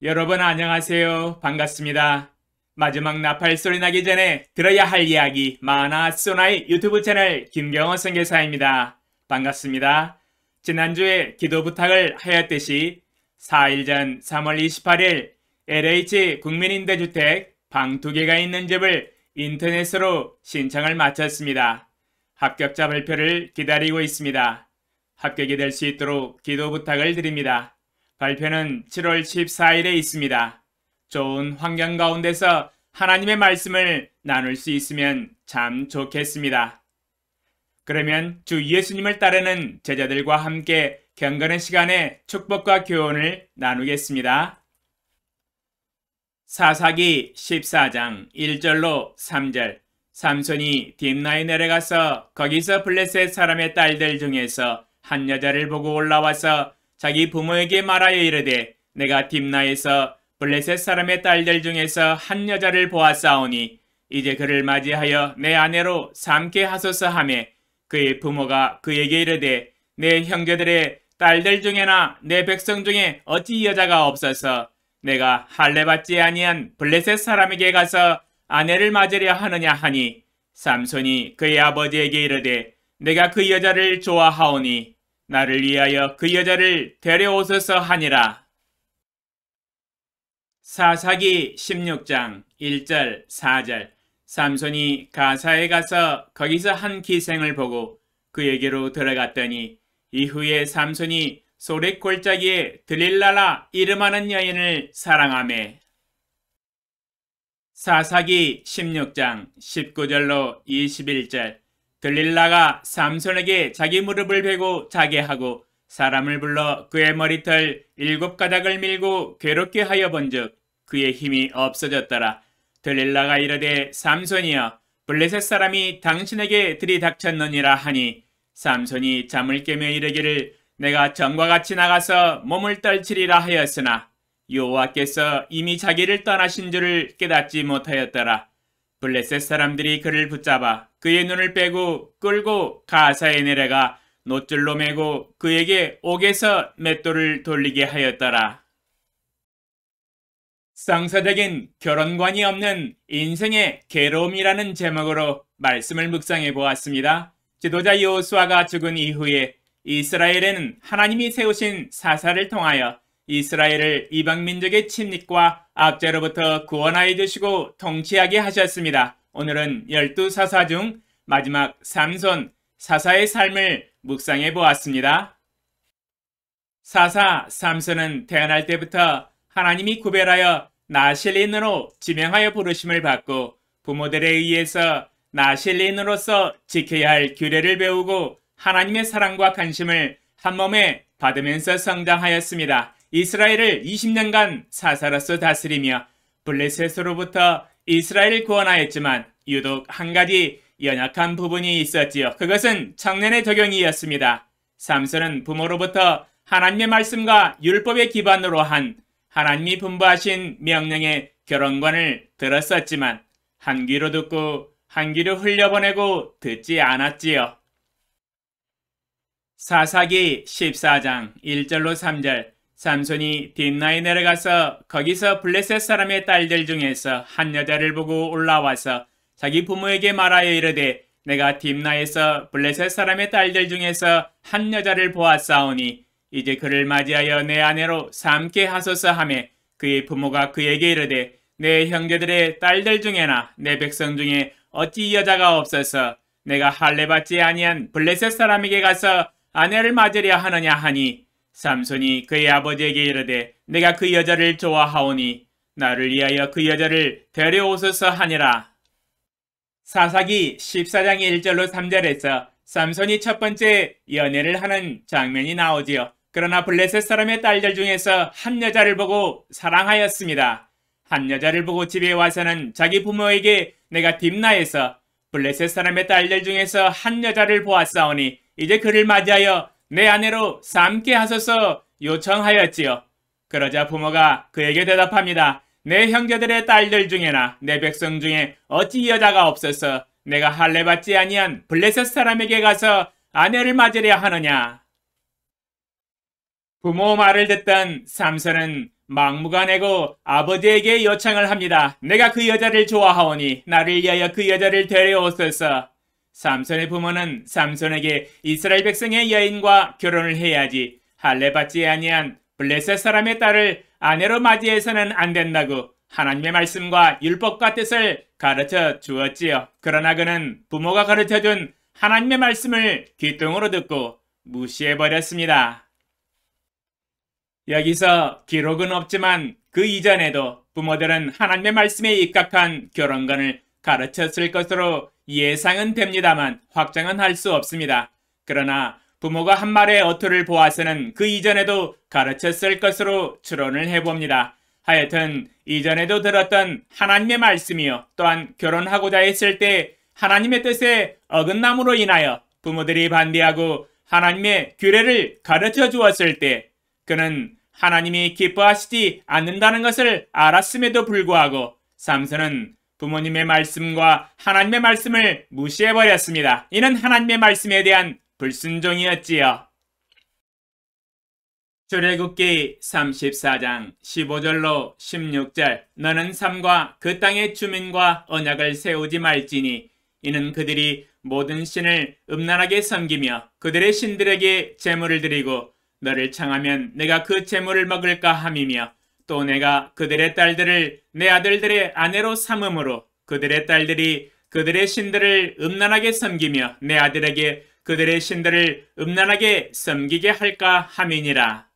여러분 안녕하세요. 반갑습니다. 마지막 나팔 소리 나기 전에 들어야 할 이야기 마하나 소나이 유튜브 채널 김경호 선교사입니다. 반갑습니다. 지난주에 기도 부탁을 하였듯이 4일 전 3월 28일 LH 국민임대주택 방 2개가 있는 집을 인터넷으로 신청을 마쳤습니다. 합격자 발표를 기다리고 있습니다. 합격이 될 수 있도록 기도 부탁을 드립니다. 발표는 7월 14일에 있습니다. 좋은 환경 가운데서 하나님의 말씀을 나눌 수 있으면 참 좋겠습니다. 그러면 주 예수님을 따르는 제자들과 함께 경건의 시간에 축복과 교훈을 나누겠습니다. 사사기 14장 1절로 3절 삼손이 딥나에 내려가서 거기서 블레셋 사람의 딸들 중에서 한 여자를 보고 올라와서 자기 부모에게 말하여 이르되 내가 딥나에서 블레셋 사람의 딸들 중에서 한 여자를 보았사오니 이제 그를 맞이하여 내 아내로 삼게 하소서 하매 그의 부모가 그에게 이르되 내 형제들의 딸들 중에나 내 백성 중에 어찌 여자가 없어서 내가 할례받지 아니한 블레셋 사람에게 가서 아내를 맞으려 하느냐 하니 삼손이 그의 아버지에게 이르되 내가 그 여자를 좋아하오니 나를 위하여 그 여자를 데려오소서 하니라. 사사기 16장 1절 4절 삼손이 가사에 가서 거기서 한 기생을 보고 그에게로 들어갔더니 이후에 삼손이 소렛 골짜기에 들릴라라 이름하는 여인을 사랑하매. 사사기 16장 19절로 21절 들릴라가 삼손에게 자기 무릎을 베고 자게 하고 사람을 불러 그의 머리털 7가닥을 밀고 괴롭게 하여 본즉 그의 힘이 없어졌더라. 들릴라가 이르되 삼손이여 블레셋 사람이 당신에게 들이닥쳤느니라 하니 삼손이 잠을 깨며 이르기를 내가 전과 같이 나가서 몸을 떨치리라 하였으나 여호와께서 이미 자기를 떠나신 줄을 깨닫지 못하였더라. 블레셋 사람들이 그를 붙잡아 그의 눈을 빼고 끌고 가사에 내려가 놋줄로 매고 그에게 옥에서 맷돌을 돌리게 하였더라. 성서적인 결혼관이 없는 인생의 괴로움이라는 제목으로 말씀을 묵상해 보았습니다. 지도자 여호수아가 죽은 이후에 이스라엘에는 하나님이 세우신 사사를 통하여 이스라엘을 이방민족의 침략과 압제로부터 구원하여 주시고 통치하게 하셨습니다. 오늘은 12사사 중 마지막 삼손 사사의 삶을 묵상해 보았습니다. 사사 삼손은 태어날 때부터 하나님이 구별하여 나실린으로 지명하여 부르심을 받고 부모들에 의해서 나실린으로서 지켜야 할 규례를 배우고 하나님의 사랑과 관심을 한몸에 받으면서 성장하였습니다. 이스라엘을 20년간 사사로서 다스리며 블레셋으로부터 이스라엘을 구원하였지만 유독 한 가지 연약한 부분이 있었지요. 그것은 청년의 적용이었습니다. 삼손은 부모로부터 하나님의 말씀과 율법의 기반으로 한 하나님이 분부하신 명령의 결혼관을 들었었지만 한 귀로 듣고 한 귀로 흘려보내고 듣지 않았지요. 사사기 14장 1절로 3절 삼손이 딥나에 내려가서 거기서 블레셋 사람의 딸들 중에서 한 여자를 보고 올라와서 자기 부모에게 말하여 이르되 내가 딥나에서 블레셋 사람의 딸들 중에서 한 여자를 보았사오니 이제 그를 맞이하여 내 아내로 삼게 하소서 하매 그의 부모가 그에게 이르되 내 형제들의 딸들 중에나 내 백성 중에 어찌 여자가 없어서 내가 할례받지 아니한 블레셋 사람에게 가서 아내를 맞으려 하느냐 하니 삼손이 그의 아버지에게 이르되 내가 그 여자를 좋아하오니 나를 위하여 그 여자를 데려오소서 하니라. 사사기 14장 1절로 3절에서 삼손이 첫 번째 연애를 하는 장면이 나오지요. 그러나 블레셋 사람의 딸들 중에서 한 여자를 보고 사랑하였습니다. 한 여자를 보고 집에 와서는 자기 부모에게 내가 딥나에서 블레셋 사람의 딸들 중에서 한 여자를 보았사오니 이제 그를 맞이하여 내 아내로 삼게 하소서 요청하였지요. 그러자 부모가 그에게 대답합니다. 내 형제들의 딸들 중에나 내 백성 중에 어찌 여자가 없어서 내가 할례받지 아니한 블레셋 사람에게 가서 아내를 맞으려 하느냐. 부모 말을 듣던 삼손은 막무가내고 아버지에게 요청을 합니다. 내가 그 여자를 좋아하오니 나를 위하여 그 여자를 데려오소서. 삼손의 부모는 삼손에게 이스라엘 백성의 여인과 결혼을 해야지 할례받지 아니한 블레셋 사람의 딸을 아내로 맞이해서는 안 된다고 하나님의 말씀과 율법과 뜻을 가르쳐 주었지요. 그러나 그는 부모가 가르쳐준 하나님의 말씀을 귓등으로 듣고 무시해버렸습니다. 여기서 기록은 없지만 그 이전에도 부모들은 하나님의 말씀에 입각한 결혼관을 가르쳤을 것으로 예상은 됩니다만 확정은 할 수 없습니다. 그러나 부모가 한 말의 어투를 보아서는 그 이전에도 가르쳤을 것으로 추론을 해봅니다. 하여튼 이전에도 들었던 하나님의 말씀이요 또한 결혼하고자 했을 때 하나님의 뜻에 어긋남으로 인하여 부모들이 반대하고 하나님의 규례를 가르쳐 주었을 때 그는 하나님이 기뻐하시지 않는다는 것을 알았음에도 불구하고 삼손은 부모님의 말씀과 하나님의 말씀을 무시해버렸습니다. 이는 하나님의 말씀에 대한 불순종이었지요. 출애굽기 34장 15절로 16절 너는 삼과 그 땅의 주민과 언약을 세우지 말지니 이는 그들이 모든 신을 음란하게 섬기며 그들의 신들에게 제물을 드리고 너를 청하면 내가 그 제물을 먹을까 함이며 또 내가 그들의 딸들을 내 아들들의 아내로 삼음으로 그들의 딸들이 그들의 신들을 음란하게 섬기며 내 아들에게 그들의 신들을 음란하게 섬기게 할까 함이니라.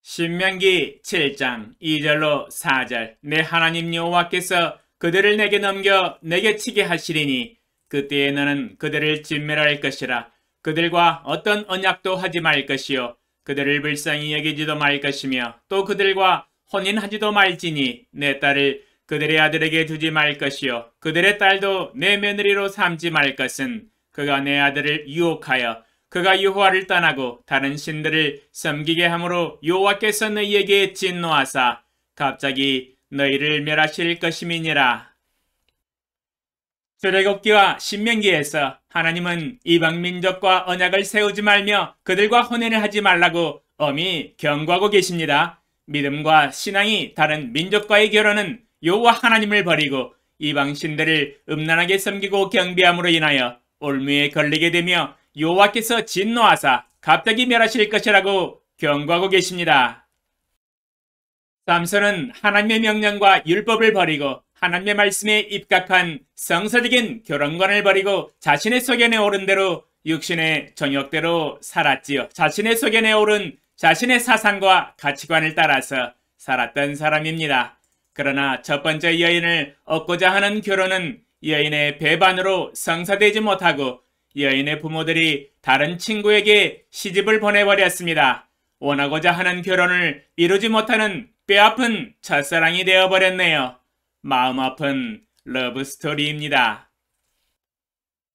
신명기 7장 2절로 4절 내 하나님 여호와께서 그들을 내게 넘겨 내게 치게 하시리니 그때에 너는 그들을 진멸할 것이라. 그들과 어떤 언약도 하지 말 것이요 그들을 불쌍히 여기지도 말 것이며 또 그들과 혼인하지도 말지니 내 딸을 그들의 아들에게 두지 말 것이요 그들의 딸도 내 며느리로 삼지 말 것은 그가 내 아들을 유혹하여 그가 여호와를 떠나고 다른 신들을 섬기게 함으로 여호와께서 너희에게 진노하사 갑자기 너희를 멸하실 것임이니라. 출애굽기와 신명기에서 하나님은 이방 민족과 언약을 세우지 말며 그들과 혼인을 하지 말라고 엄히 경고하고 계십니다. 믿음과 신앙이 다른 민족과의 결혼은 여호와 하나님을 버리고 이방 신들을 음란하게 섬기고 경배함으로 인하여 올무에 걸리게 되며 여호와께서 진노하사 갑자기 멸하실 것이라고 경고하고 계십니다. 삼손은 하나님의 명령과 율법을 버리고 하나님의 말씀에 입각한 성서적인 결혼관을 버리고 자신의 소견에 오른 대로 육신의 정욕대로 살았지요. 자신의 소견에 오른 자신의 사상과 가치관을 따라서 살았던 사람입니다. 그러나 첫 번째 여인을 얻고자 하는 결혼은 여인의 배반으로 성사되지 못하고 여인의 부모들이 다른 친구에게 시집을 보내버렸습니다. 원하고자 하는 결혼을 이루지 못하는 뼈아픈 첫사랑이 되어버렸네요. 마음 아픈 러브스토리입니다.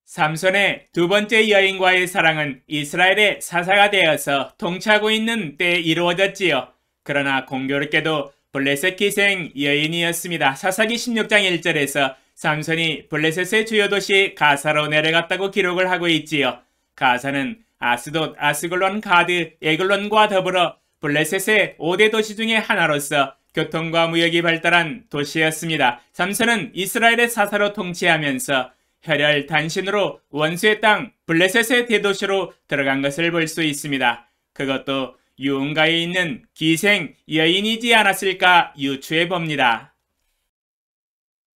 삼손의 두 번째 여인과의 사랑은 이스라엘의 사사가 되어서 통치하고 있는 때에 이루어졌지요. 그러나 공교롭게도 블레셋 기생 여인이었습니다. 사사기 16장 1절에서 삼손이 블레셋의 주요 도시 가사로 내려갔다고 기록을 하고 있지요. 가사는 아스돗, 아스글론, 가드, 에글론과 더불어 블레셋의 5대 도시 중의 하나로서 교통과 무역이 발달한 도시였습니다. 삼손은 이스라엘의 사사로 통치하면서 혈혈 단신으로 원수의 땅 블레셋의 대도시로 들어간 것을 볼 수 있습니다. 그것도 유흥가에 있는 기생 여인이지 않았을까 유추해 봅니다.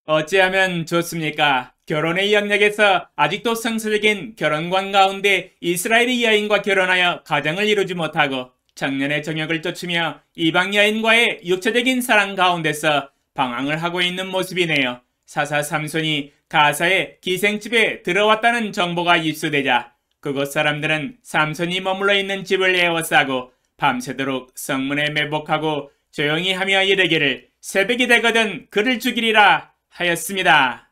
어찌하면 좋습니까? 결혼의 영역에서 아직도 성서적인 결혼관 가운데 이스라엘의 여인과 결혼하여 가정을 이루지 못하고 청년의 정욕을 쫓으며 이방 여인과의 육체적인 사랑 가운데서 방황을 하고 있는 모습이네요. 사사 삼손이 가사의 기생집에 들어왔다는 정보가 입수되자 그곳 사람들은 삼손이 머물러 있는 집을 에워싸고 밤새도록 성문에 매복하고 조용히 하며 이르기를 새벽이 되거든 그를 죽이리라 하였습니다.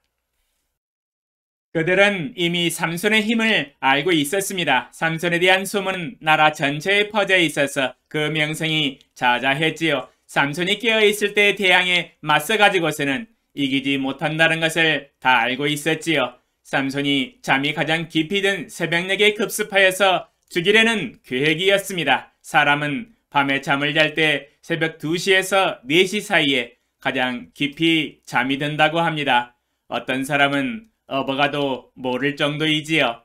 그들은 이미 삼손의 힘을 알고 있었습니다. 삼손에 대한 소문은 나라 전체에 퍼져 있어서 그 명성이 자자했지요. 삼손이 깨어있을 때 대항에 맞서 가지고서는 이기지 못한다는 것을 다 알고 있었지요. 삼손이 잠이 가장 깊이 든 새벽녘에 급습하여서 죽이려는 계획이었습니다. 사람은 밤에 잠을 잘 때 새벽 2시에서 4시 사이에 가장 깊이 잠이 든다고 합니다. 어떤 사람은 업어가도 모를 정도이지요.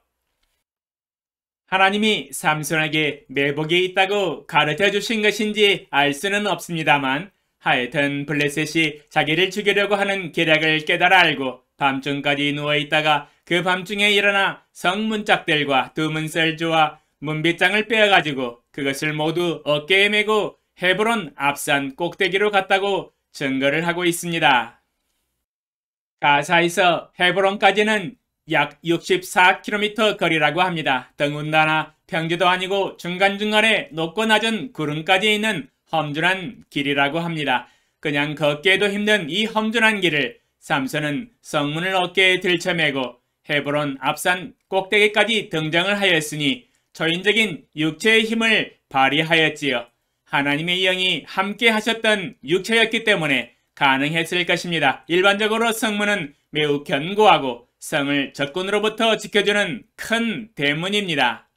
하나님이 삼손에게 매복이 있다고 가르쳐 주신 것인지 알 수는 없습니다만 하여튼 블레셋이 자기를 죽이려고 하는 계략을 깨달아 알고 밤중까지 누워있다가 그 밤중에 일어나 성문짝들과 두 문설주와 문빗장을 빼어가지고 그것을 모두 어깨에 메고 헤브론 앞산 꼭대기로 갔다고 증거를 하고 있습니다. 가사에서 헤브론까지는 약 64km 거리라고 합니다. 더군다나 평지도 아니고 중간중간에 높고 낮은 구름까지 있는 험준한 길이라고 합니다. 그냥 걷기에도 힘든 이 험준한 길을 삼손은 성문을 어깨에 들쳐매고 헤브론 앞산 꼭대기까지 등장을 하였으니 초인적인 육체의 힘을 발휘하였지요. 하나님의 영이 함께 하셨던 육체였기 때문에 가능했을 것입니다. 일반적으로 성문은 매우 견고하고 성을 적군으로부터 지켜주는 큰 대문입니다.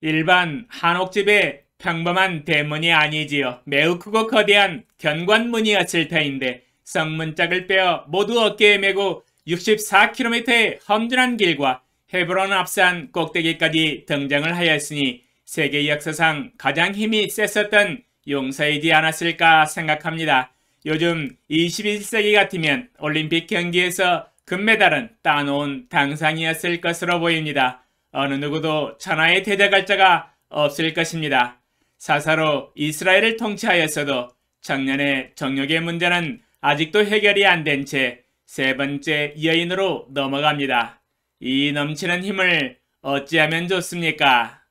일반 한옥집의 평범한 대문이 아니지요. 매우 크고 거대한 견관문이었을 터인데 성문짝을 빼어 모두 어깨에 메고 64km의 험준한 길과 헤브론 앞산 꼭대기까지 등장을 하였으니 세계 역사상 가장 힘이 셌었던 용사이지 않았을까 생각합니다. 요즘 21세기 같으면 올림픽 경기에서 금메달은 따놓은 당상이었을 것으로 보입니다. 어느 누구도 천하에 대적할 자가 없을 것입니다. 사사로 이스라엘을 통치하였어도 청년의 정욕의 문제는 아직도 해결이 안 된 채 세 번째 여인으로 넘어갑니다. 이 넘치는 힘을 어찌하면 좋습니까?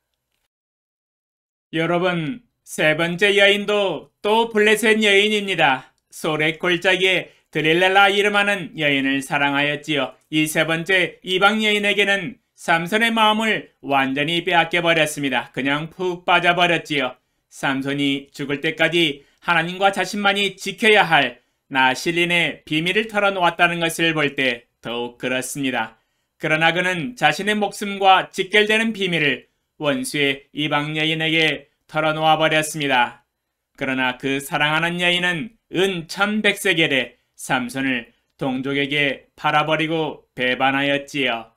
여러분, 세 번째 여인도 또 블레셋 여인입니다. 소렉 골짜기에 드릴랄라 이름하는 여인을 사랑하였지요. 이 세 번째 이방 여인에게는 삼손의 마음을 완전히 빼앗겨버렸습니다. 그냥 푹 빠져버렸지요. 삼손이 죽을 때까지 하나님과 자신만이 지켜야 할 나실린의 비밀을 털어놓았다는 것을 볼 때 더욱 그렇습니다. 그러나 그는 자신의 목숨과 직결되는 비밀을 원수의 이방 여인에게 털어놓아 버렸습니다. 그러나 그 사랑하는 여인은 은 1100세겔에 삼손을 동족에게 팔아버리고 배반하였지요.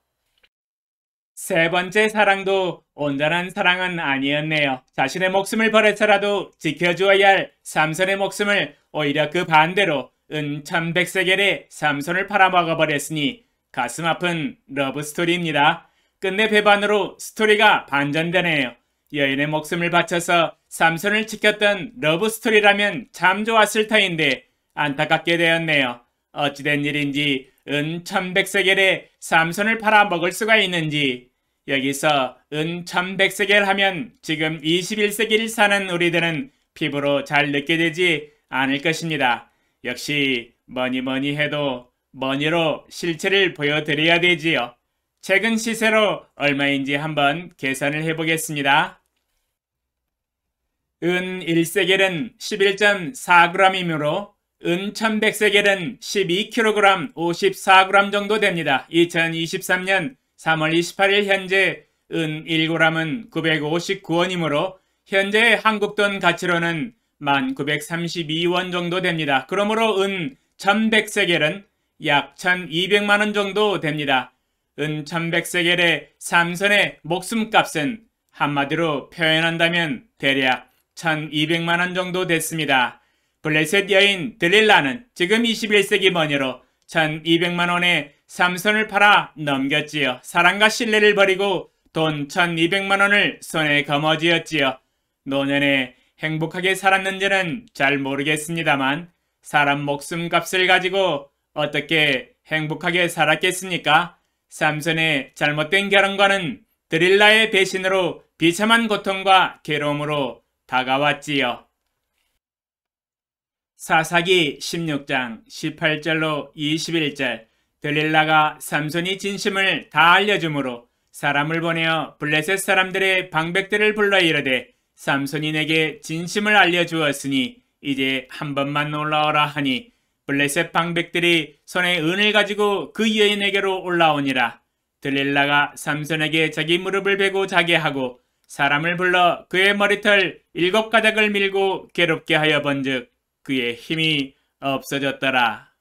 세 번째 사랑도 온전한 사랑은 아니었네요. 자신의 목숨을 버려서라도 지켜주어야 할 삼손의 목숨을 오히려 그 반대로 은 1100세겔에 삼손을 팔아먹어버렸으니 가슴 아픈 러브스토리입니다. 끝내 배반으로 스토리가 반전되네요. 여인의 목숨을 바쳐서 삼손을 지켰던 러브스토리라면 참 좋았을 터인데 안타깝게 되었네요. 어찌된 일인지 은 1100세겔에 삼손을 팔아먹을 수가 있는지. 여기서 은 1100세겔 하면 지금 21세기를 사는 우리들은 피부로 잘 느끼게 되지 않을 것입니다. 역시 뭐니 해도 머니로 실체를 보여드려야 되지요. 최근 시세로 얼마인지 한번 계산을 해보겠습니다. 은 1세겔은 11.4g이므로 은 1100세겔은 12kg 54g 정도 됩니다. 2023년 3월 28일 현재 은 1g은 959원이므로 현재 한국돈 가치로는 1932원 정도 됩니다. 그러므로 은 1100세겔은 약 1200만원 정도 됩니다. 은 1100세겔의 삼손의 목숨값은 한마디로 표현한다면 대략 1200만원 정도 됐습니다. 블레셋 여인 드릴라는 지금 21세기 머니로 1200만원에 삼손을 팔아 넘겼지요. 사랑과 신뢰를 버리고 돈 1200만원을 손에 거머쥐었지요. 노년에 행복하게 살았는지는 잘 모르겠습니다만 사람 목숨값을 가지고 어떻게 행복하게 살았겠습니까? 삼손의 잘못된 결혼과는 드릴라의 배신으로 비참한 고통과 괴로움으로 다가왔지요. 사사기 16장 18절로 21절 드릴라가 삼손이 진심을 다 알려주므로 사람을 보내어 블레셋 사람들의 방백들을 불러 이르되 삼손이 내게 진심을 알려주었으니 이제 한 번만 올라오라 하니 블레셋 방백들이 손에 은을 가지고 그 여인에게로 올라오니라. 들릴라가 삼손에게 자기 무릎을 베고 자게 하고 사람을 불러 그의 머리털 7가닥을 밀고 괴롭게 하여 본즉 그의 힘이 없어졌더라.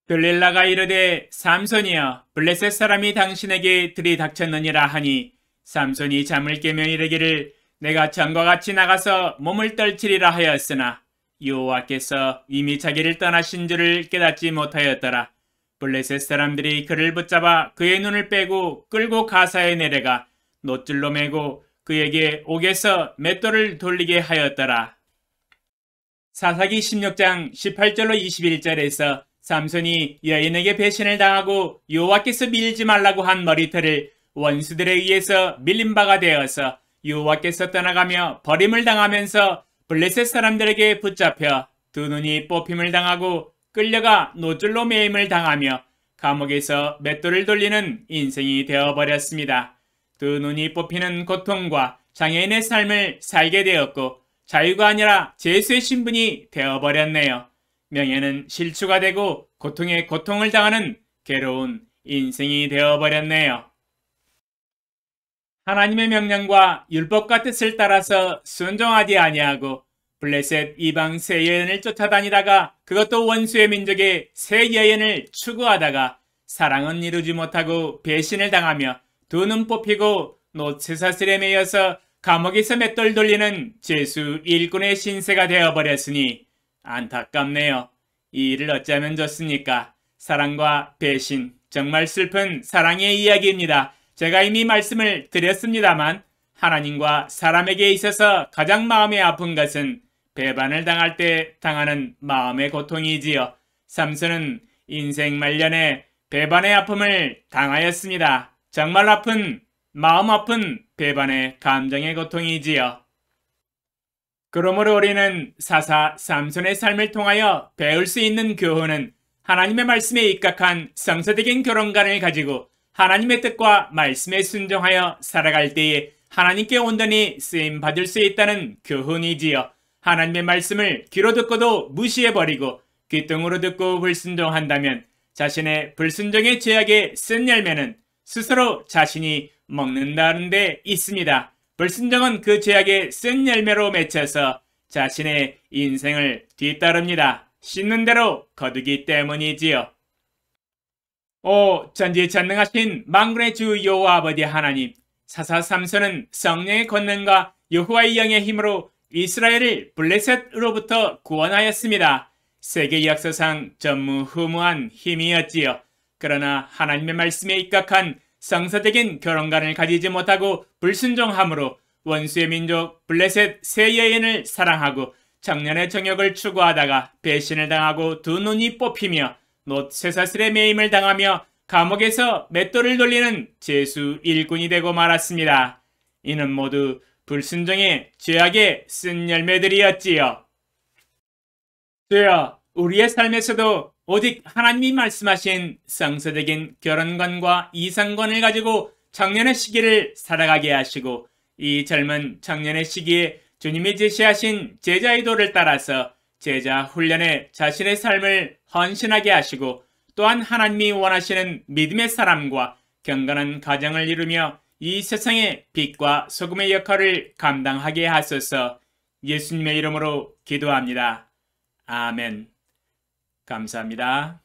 들릴라가 이르되 삼손이여 블레셋 사람이 당신에게 들이닥쳤느니라 하니 삼손이 잠을 깨며 이르기를 내가 전과 같이 나가서 몸을 떨치리라 하였으나 여호와께서 이미 자기를 떠나신 줄을 깨닫지 못하였더라. 블레셋 사람들이 그를 붙잡아 그의 눈을 빼고 끌고 가사에 내려가 놋줄로 매고 그에게 옥에서 맷돌을 돌리게 하였더라. 사사기 16장 18절로 21절에서 삼손이 여인에게 배신을 당하고 여호와께서 밀지 말라고 한 머리털을 원수들에 의해서 밀린 바가 되어서 여호와께서 떠나가며 버림을 당하면서 블레셋 사람들에게 붙잡혀 두 눈이 뽑힘을 당하고 끌려가 놋줄로 매임을 당하며 감옥에서 맷돌을 돌리는 인생이 되어버렸습니다. 두 눈이 뽑히는 고통과 장애인의 삶을 살게 되었고 자유가 아니라 죄수의 신분이 되어버렸네요. 명예는 실추가 되고 고통에 고통을 당하는 괴로운 인생이 되어버렸네요. 하나님의 명령과 율법과 뜻을 따라서 순종하지 아니하고 블레셋 이방 새 여인을 쫓아다니다가 그것도 원수의 민족의 새 여인을 추구하다가 사랑은 이루지 못하고 배신을 당하며 두 눈 뽑히고 놋쇠사슬에 매여서 감옥에서 맷돌 돌리는 죄수 일꾼의 신세가 되어버렸으니 안타깝네요. 이 일을 어찌하면 좋습니까? 사랑과 배신, 정말 슬픈 사랑의 이야기입니다. 제가 이미 말씀을 드렸습니다만 하나님과 사람에게 있어서 가장 마음이 아픈 것은 배반을 당할 때 당하는 마음의 고통이지요. 삼손은 인생 말년에 배반의 아픔을 당하였습니다. 정말 아픈, 마음 아픈 배반의 감정의 고통이지요. 그러므로 우리는 사사 삼손의 삶을 통하여 배울 수 있는 교훈은 하나님의 말씀에 입각한 성서적인 결혼관을 가지고 하나님의 뜻과 말씀에 순종하여 살아갈 때에 하나님께 온전히 쓰임받을 수 있다는 교훈이지요. 하나님의 말씀을 귀로 듣고도 무시해버리고 귓등으로 듣고 불순종한다면 자신의 불순종의 죄악에 쓴 열매는 스스로 자신이 먹는다는 데 있습니다. 불순종은 그 죄악에 쓴 열매로 맺혀서 자신의 인생을 뒤따릅니다. 씻는 대로 거두기 때문이지요. 오 전지전능하신 만군의 주 여호와 아버지 하나님, 사사 삼손은 성령의 권능과 여호와의 영의 힘으로 이스라엘을 블레셋으로부터 구원하였습니다. 세계 역사상 전무후무한 힘이었지요. 그러나 하나님의 말씀에 입각한 성서적인 결혼관을 가지지 못하고 불순종함으로 원수의 민족 블레셋 새 여인을 사랑하고 청년의 정욕을 추구하다가 배신을 당하고 두 눈이 뽑히며 놋쇠사슬에 매임을 당하며 감옥에서 맷돌을 돌리는 죄수 일꾼이 되고 말았습니다. 이는 모두 불순종의 죄악의 쓴 열매들이었지요. 주여, 우리의 삶에서도 오직 하나님이 말씀하신 성서적인 결혼관과 이상관을 가지고 청년의 시기를 살아가게 하시고 이 젊은 청년의 시기에 주님이 제시하신 제자의 도를 따라서 제자 훈련에 자신의 삶을 헌신하게 하시고 또한 하나님이 원하시는 믿음의 사람과 경건한 가정을 이루며 이 세상의 빛과 소금의 역할을 감당하게 하소서. 예수님의 이름으로 기도합니다. 아멘. 감사합니다.